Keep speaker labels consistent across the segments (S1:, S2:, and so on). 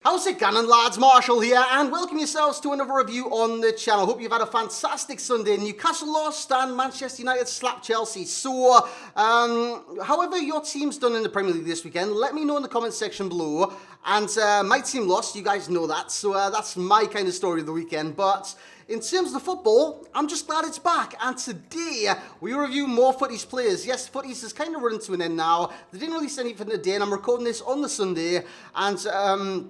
S1: How's it going, lads? Marshall here, and welcome yourselves to another review on the channel. Hope you've had a fantastic Sunday. Newcastle lost and Manchester United slapped Chelsea. So, however your team's done in the Premier League this weekend, let me know in the comment section below. And my team lost, you guys know that, so that's my kind of story of the weekend. But in terms of the football, I'm just glad it's back. And today, we review more Footies players. Yes, Footies is kind of running to an end now. They didn't release anything today, and I'm recording this on the Sunday. And,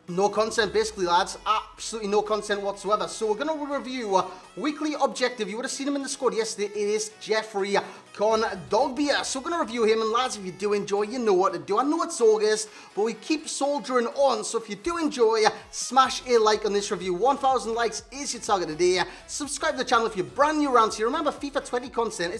S1: no content, basically, lads. Absolutely no content whatsoever. So we're going to review weekly objective. You would have seen him in the squad yesterday. It is Jeffrey Kondogbia. So we're going to review him. And lads, if you do enjoy, you know what to do. I know it's August, but we keep soldiering on. So if you do enjoy, smash a like on this review. 1,000 likes is your target today. Subscribe to the channel if you're brand new around here. Remember, FIFA 20 content.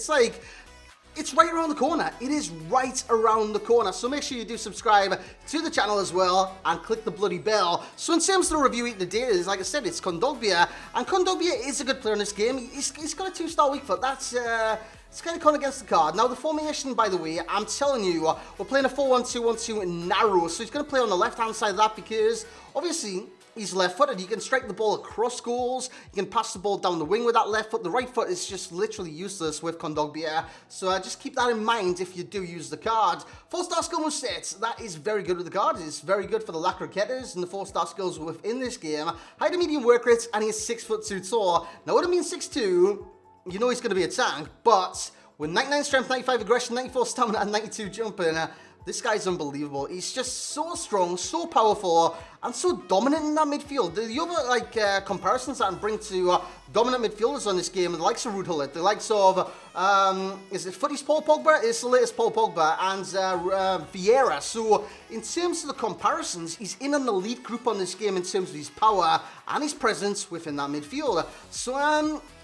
S1: It's right around the corner. It is right around the corner. So make sure you do subscribe to the channel as well and click the bloody bell. So in terms of the review today, is like I said, it's Kondogbia. And Kondogbia is a good player in this game. He's got a 2-star weak foot. That's it's kind of gone against the card. Now the formation, by the way, I'm telling you, we're playing a 4-1-2-1-2 narrow. So he's going to play on the left-hand side of that because obviously he's left-footed. He can strike the ball across goals. He can pass the ball down the wing with that left foot. The right foot is just literally useless with Kondogbia. So just keep that in mind if you do use the card. 4-star skill move set. That is very good with the card. It's very good for the Lacroquettes and the 4-star skills within this game. High to medium work rate, and he's 6'2" tall. Now, what I mean 6'2", you know he's going to be a tank, but with 99 strength, 95 aggression, 94 stamina, and 92 jumping, this guy's unbelievable. He's just so strong, so powerful, and so dominant in that midfield. The other comparisons that I bring to dominant midfielders on this game, the likes of Ruud Gullit, the likes of is it Footies Paul Pogba? It's the latest Paul Pogba and Vieira. So in terms of the comparisons, he's in an elite group on this game in terms of his power and his presence within that midfield. So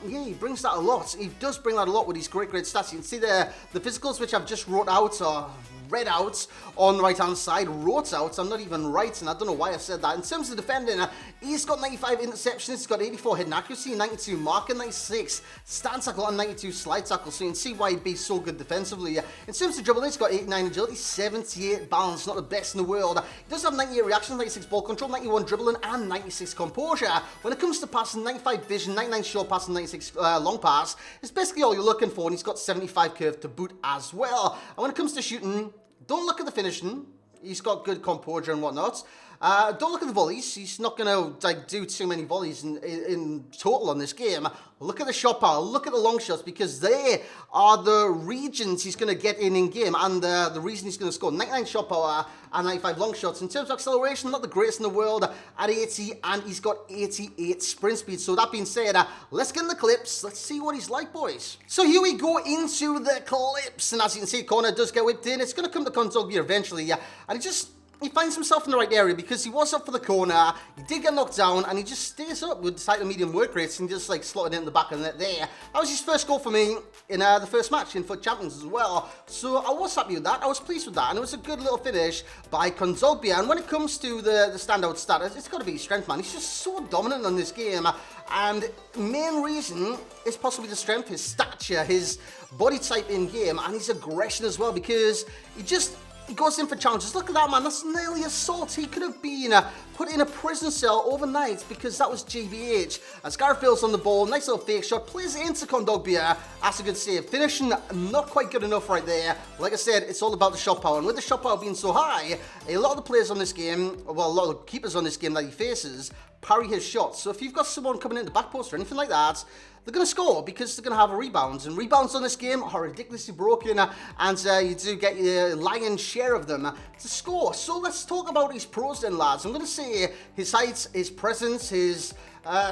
S1: yeah, he brings that a lot. He does bring that a lot with his great stats. You can see the physicals which I've just read out on the right hand side, wrote out. I'm not even writing, I don't know why I said that. In terms of defending, he's got 95 interceptions, he's got 84 hidden accuracy, 92 marking, 96 stand tackle, and 92 slide tackle. So you can see why he'd be so good defensively. In terms of dribbling, he's got 89 agility, 78 balance, not the best in the world. He does have 98 reactions, 96 ball control, 91 dribbling, and 96 composure. When it comes to passing, 95 vision, 99 short pass, and 96 long pass, it's basically all you're looking for, and he's got 75 curve to boot as well. And when it comes to shooting, don't look at the finishing. He's got good composure and whatnot. Don't look at the volleys. He's not going to do too many volleys in total on this game. Look at the shot power. Look at the long shots, because they are the regions he's going to get in game, and the reason he's going to score 99 shot power and 95 long shots. In terms of acceleration, not the greatest in the world at 80, and he's got 88 sprint speed. So that being said, let's get in the clips. Let's see what he's like, boys. So here we go into the clips, and as you can see, corner does get whipped in. It's going to come to Kondogbia eventually, and he finds himself in the right area because he was up for the corner, he did get knocked down, and he just stays up with slight to medium work rates and just slotted in the back of the net there. That was his first goal for me in the first match in FUT Champions as well. So I was happy with that, I was pleased with that, and it was a good little finish by Kondogbia. And when it comes to the standout stat, it's got to be his strength, man. He's just so dominant on this game, and main reason is possibly the strength, his stature, his body type in game, and his aggression as well, because he goes in for challenges. Look at that, man. That's nearly assault. He could have been put in a prison cell overnight because that was GBH. As Gareth Bale's on the ball, nice little fake shot, plays it into Kondogbia. That's a good save. Finishing, not quite good enough right there. Like I said, it's all about the shot power. And with the shot power being so high, a lot of the players on this game, well, a lot of the keepers on this game that he faces, parry his shots. So if you've got someone coming in the back post or anything like that, they're going to score because they're going to have a rebound. And rebounds on this game are ridiculously broken, and you do get your lion's share of them to score. So let's talk about his pros then, lads. I'm going to say his height, his presence, his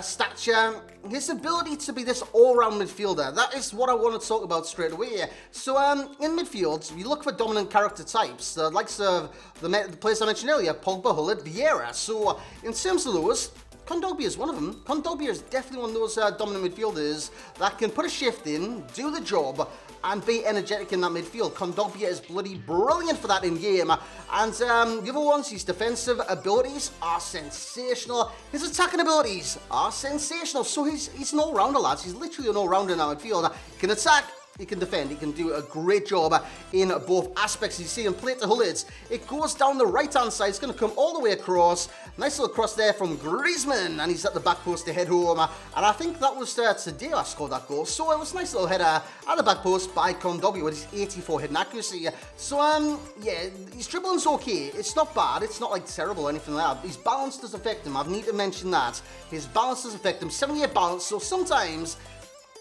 S1: stature, his ability to be this all-round midfielder. That is what I want to talk about straight away. So in midfield, we look for dominant character types, the likes of the players I mentioned earlier, Pogba, Gullit, Vieira. So in terms of those, Kondogbia is one of them. Kondogbia is definitely one of those dominant midfielders that can put a shift in, do the job, and be energetic in that midfield. Kondogbia is bloody brilliant for that in game. And the other ones, his defensive abilities are sensational. His attacking abilities are sensational. So he's an all-rounder, lads. He's literally an all-rounder in that midfield. He can attack, he can defend. He can do a great job in both aspects. You see him play to Hullits. It goes down the right-hand side. It's going to come all the way across. Nice little cross there from Griezmann, and he's at the back post to head home. And I think that was today I scored that goal. So it was a nice little header at the back post by Kondogbia with his 84 heading accuracy. So, yeah, his dribbling's okay. It's not bad. It's not, like, terrible or anything like that. His balance does affect him. I need to mention that. His balance does affect him. 78 balance, so sometimes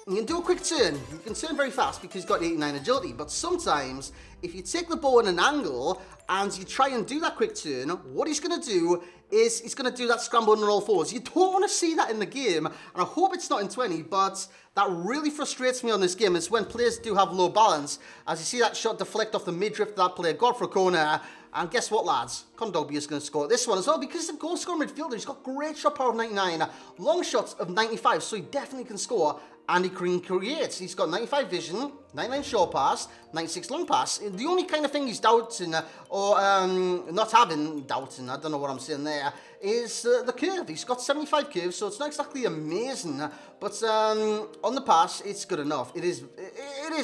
S1: you can do a quick turn. You can turn very fast because he's got 89 agility. But sometimes, if you take the ball in an angle and you try and do that quick turn, what he's going to do is he's going to do that scramble on all fours. You don't want to see that in the game, and I hope it's not in 20, but that really frustrates me on this game. It's when players do have low balance. As you see that shot deflect off the mid-drift that player got for a corner. And guess what, lads? Kondogbia is going to score this one as well because he's a goal-scoring midfielder. He's got great shot power of 99, long shots of 95, so he definitely can score. And he can create. He's got 95 vision, 99 short pass, 96 long pass. The only kind of thing he's doubting, or not having, doubting, I don't know what I'm saying there, is the curve. He's got 75 curve, so it's not exactly amazing. But on the pass, it's good enough. It is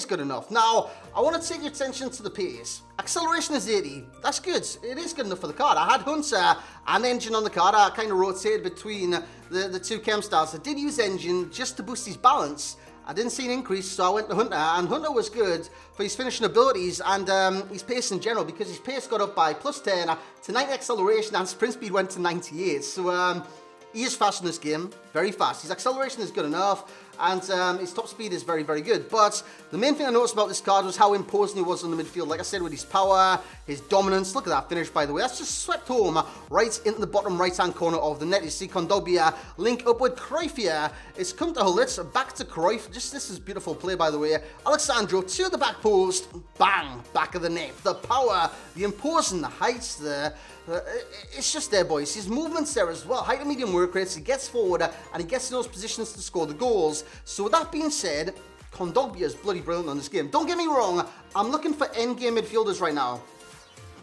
S1: good enough. Now, I want to take your attention to the pace. Acceleration is 80. That's good. It is good enough for the card. I had Hunter and Engine on the card. I kind of rotated between the two chem styles. I did use Engine just to boost his balance. I didn't see an increase, so I went to Hunter, and Hunter was good for his finishing abilities and his pace in general, because his pace got up by plus 10 to 90 acceleration, and sprint speed went to 98. So he is fast in this game, very fast. His acceleration is good enough, and his top speed is very, very good. But the main thing I noticed about this card was how imposing he was on the midfield. Like I said, with his power, his dominance. Look at that finish, by the way. That's just swept home right into the bottom right-hand corner of the net. You see Kondogbia link up with Cruyff here. It's come to Hullits, back to Cruyff. Just this is beautiful play, by the way. Alexandro to the back post. Bang! Back of the net. The power, the imposing heights there. It's just there, boys. His movement's there as well. High to medium work rates. He gets forward and he gets in those positions to score the goals. So with that being said, Kondogbia is bloody brilliant on this game. Don't get me wrong. I'm looking for endgame midfielders right now.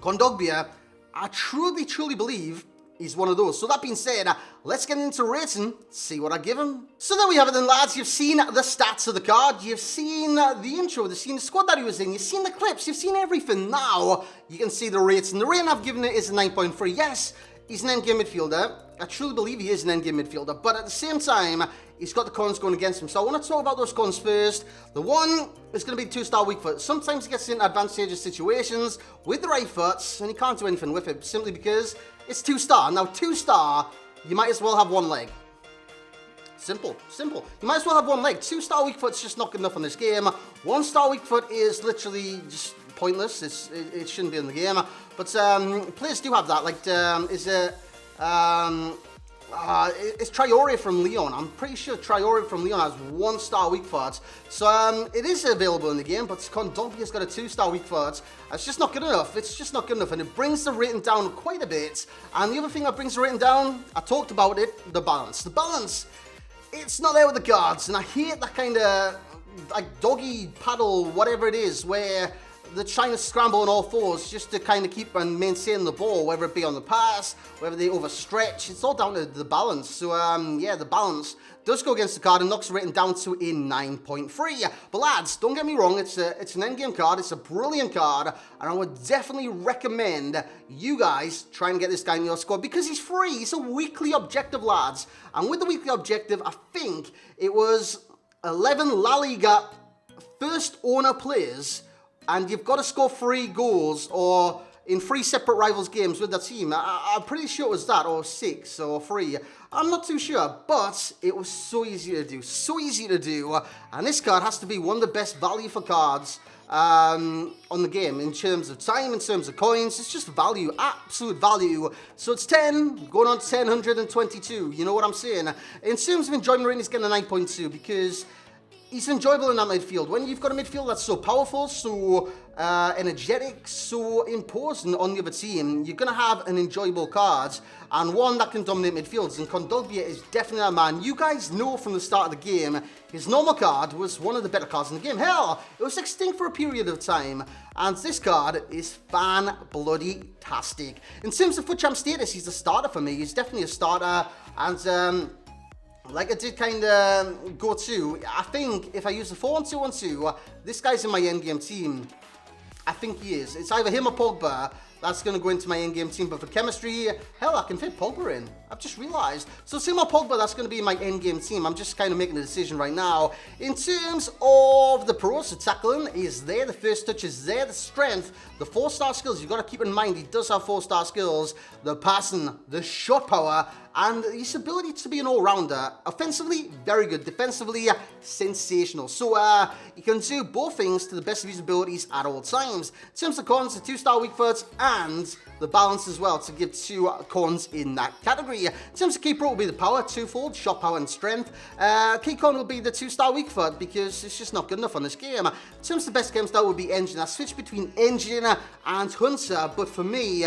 S1: Kondogbia, I truly, truly believe he's one of those. So that being said, let's get into rating, see what I give him. So there we have it then, lads. You've seen the stats of the card. You've seen the intro. You've seen the squad that he was in. You've seen the clips. You've seen everything. Now, you can see the rating. The rating I've given it is a 9.3. Yes, he's an endgame midfielder. I truly believe he is an endgame midfielder. But at the same time, he's got the cons going against him. So I want to talk about those cons first. The one is going to be 2-star weak foot. Sometimes he gets in advantageous situations with the right foot, and he can't do anything with it simply because it's 2-star. Now, 2-star, you might as well have one leg. Simple. You might as well have one leg. 2-star weak foot's just not good enough in this game. 1-star weak foot is literally just pointless. It shouldn't be in the game. But players do have that. Like, it's Traore from Lyon. I'm pretty sure Traore from Lyon has 1-star weak foot. So it is available in the game, but Kondogbia's got a 2-star weak foot. It's just not good enough. It's just not good enough, and it brings the rating down quite a bit. And the other thing that brings the rating down, I talked about it, the balance. The balance, it's not there with the guards, and I hate that kind of like doggy paddle, whatever it is, where they're trying to scramble on all fours just to kind of keep and maintain the ball, whether it be on the pass, whether they overstretch. It's all down to the balance. So, yeah, the balance does go against the card and knocks the rating down to a 9.3. But lads, don't get me wrong, it's an endgame card. It's a brilliant card, and I would definitely recommend you guys try and get this guy in your squad because he's free. It's a weekly objective, lads. And with the weekly objective, I think it was 11 La Liga first owner players, and you've got to score 3 goals or in 3 separate rivals games with the team. I'm pretty sure it was that, or 6 or 3. I'm not too sure, but it was so easy to do. And this card has to be one of the best value for cards on the game in terms of time, in terms of coins. It's just value, absolute value. So it's 10, going on to 122. You know what I'm saying? In terms of enjoyment rating, he's getting a 9.2 because he's enjoyable in that midfield. When you've got a midfield that's so powerful, so energetic, so imposing on the other team, you're going to have an enjoyable card and one that can dominate midfields. And Kondogbia is definitely that man. You guys know from the start of the game, his normal card was one of the better cards in the game. Hell, it was extinct for a period of time. And this card is fan-bloody-tastic. In terms of FUT Champ status, he's a starter for me. He's definitely a starter. And like I did kind of go to, I think if I use the 4-1-2-1-2, this guy's in my endgame team. I think he is. It's either him or Pogba. That's going to go into my endgame team. But for chemistry, hell, I can fit Pogba in. I've just realised. So it's him or Pogba, that's going to be my endgame team. I'm just kind of making a decision right now. In terms of the pros, so tackling is there. The first touch is there. The strength, the 4-star skills. You've got to keep in mind, he does have 4-star skills. The passing, the shot power, and his ability to be an all-rounder. Offensively, very good. Defensively, sensational. So you can do both things to the best of his abilities at all times. In terms of cons, a 2-star weak foot, and the balance as well to give 2 cons in that category. In terms of key pro will be the power, twofold, shot power and strength. Key con will be the 2-star weak foot because it's just not good enough on this game. In terms of the best game style would be engine. I switched between engine and hunter, but for me,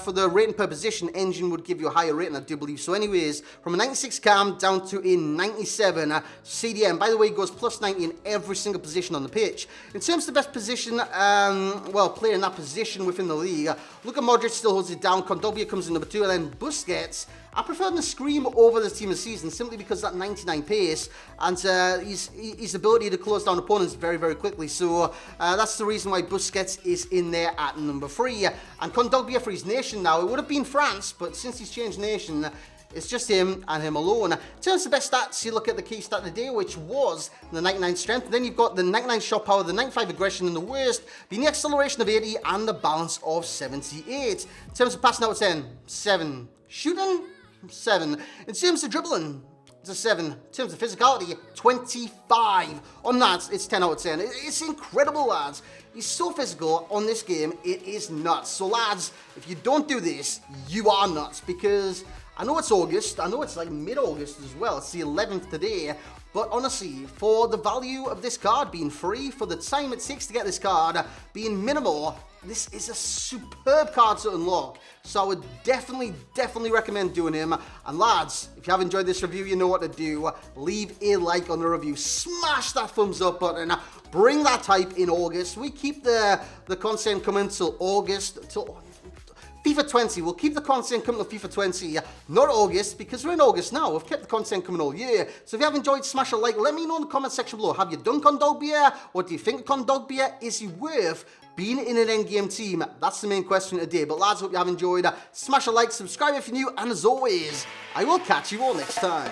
S1: for the rating per position, engine would give you a higher rating, I do believe. So anyways, from a 96 cam down to a 97 CDM. By the way, it goes plus 90 in every single position on the pitch. In terms of the best position, well, player in that position within the league, Luka Modric still holds it down. Kondogbia comes in number 2, and then Busquets. I prefer him to scream over the team of the season simply because of that 99 pace and his ability to close down opponents very, very quickly. So that's the reason why Busquets is in there at number 3. And Kondogbia for his nation now. It would have been France, but since he's changed nation, it's just him and him alone. In terms of the best stats, you look at the key stat of the day, which was the 99 strength. Then you've got the 99 shot power, the 95 aggression, and the worst being the acceleration of 80 and the balance of 78. In terms of passing out of 10, 7. Shooting, 7. In terms of dribbling, it's a 7. In terms of physicality, 25. On that, it's 10 out of 10. It's incredible, lads. He's so physical on this game, it is nuts. So, lads, if you don't do this, you are nuts, because I know it's August, I know it's like mid-August as well, it's the 11th today, but honestly, for the value of this card being free, for the time it takes to get this card being minimal, this is a superb card to unlock. So I would definitely recommend doing him. And lads, if you have enjoyed this review, you know what to do. Leave a like on the review, smash that thumbs up button, bring that hype in August. We keep the content coming till August, till FIFA 20, we'll keep the content coming to FIFA 20, not August, because we're in August now. We've kept the content coming all year. So if you have enjoyed, smash a like. Let me know in the comment section below. Have you done Kondogbia? What do you think of Kondogbia? Is he worth being in an endgame team? That's the main question today. But lads, hope you have enjoyed. Smash a like, subscribe if you're new, and as always, I will catch you all next time.